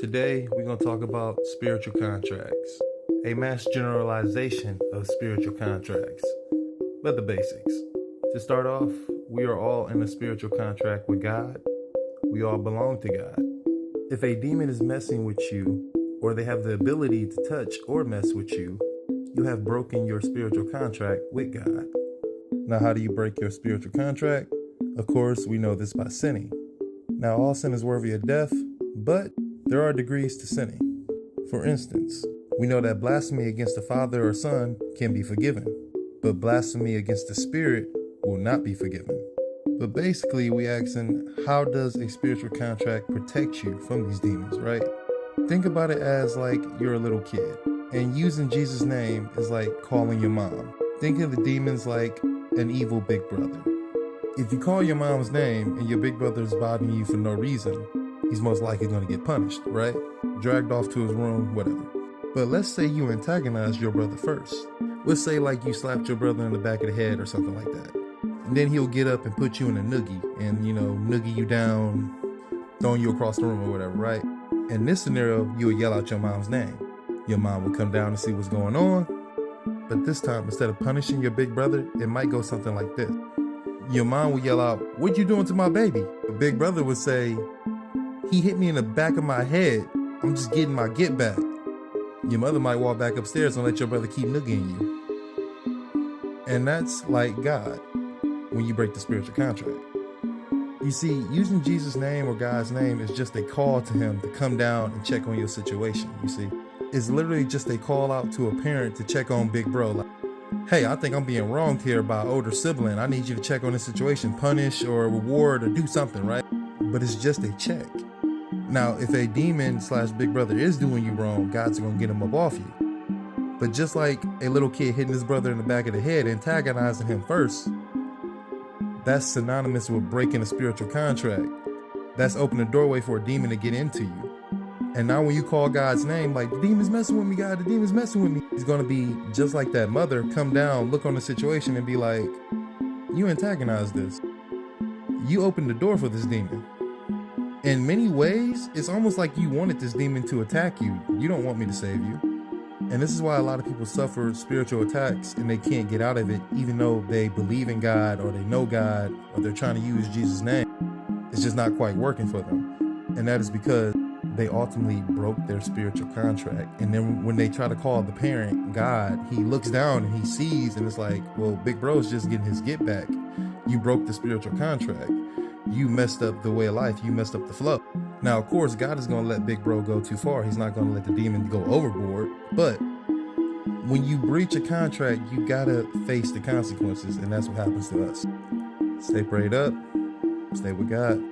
Today, we're going to talk about spiritual contracts, a mass generalization of spiritual contracts. But the basics. To start off, we are all in a spiritual contract with God. We all belong to God. If a demon is messing with you, or they have the ability to touch or mess with you, you have broken your spiritual contract with God. Now, how do you break your spiritual contract? Of course, we know this by sinning. Now, all sin is worthy of death, but there are degrees to sinning. For instance, we know that blasphemy against the Father or Son can be forgiven, but blasphemy against the Spirit will not be forgiven. But basically, we asking, how does a spiritual contract protect you from these demons, right? Think about it as like you're a little kid, and using Jesus' name is like calling your mom. Think of the demons like an evil big brother. If you call your mom's name and your big brother is bothering you for no reason, he's most likely going to get punished, right? Dragged off to his room, whatever. But let's say you antagonize your brother first. Let's say like you slapped your brother in the back of the head or something like that. And then he'll get up and put you in a noogie and, noogie you down, throwing you across the room or whatever, right? In this scenario, you would yell out your mom's name. Your mom will come down and see what's going on. But this time, instead of punishing your big brother, it might go something like this. Your mom will yell out, "What you doing to my baby?" The big brother would say, "He hit me in the back of my head. I'm just getting my get back." Your mother might walk back upstairs and let your brother keep noogieing you. And that's like God when you break the spiritual contract. You see, using Jesus' name or God's name is just a call to him to come down and check on your situation, you see. It's literally just a call out to a parent to check on big bro. Like, hey, I think I'm being wronged here by an older sibling. I need you to check on this situation, punish or reward or do something, right? But it's just a check. Now, if a demon/big brother is doing you wrong, God's going to get him up off you. But just like a little kid hitting his brother in the back of the head, antagonizing him first, that's synonymous with breaking a spiritual contract. That's opening the doorway for a demon to get into you. And now when you call God's name, like, the demon's messing with me, God, the demon's messing with me, he's going to be just like that mother, come down, look on the situation and be like, you antagonized this. You opened the door for this demon. In many ways, it's almost like you wanted this demon to attack you. You don't want me to save you. And this is why a lot of people suffer spiritual attacks and they can't get out of it, even though they believe in God or they know God or they're trying to use Jesus' name. It's just not quite working for them. And that is because they ultimately broke their spiritual contract. And then when they try to call the parent God, he looks down and he sees and it's like, well, big bro's just getting his get back. You broke the spiritual contract. You messed up the way of life. You messed up the flow. Now, of course, God is going to let big bro go too far. He's not going to let the demon go overboard. But when you breach a contract, you got to face the consequences. And that's what happens to us. Stay prayed up. Stay with God.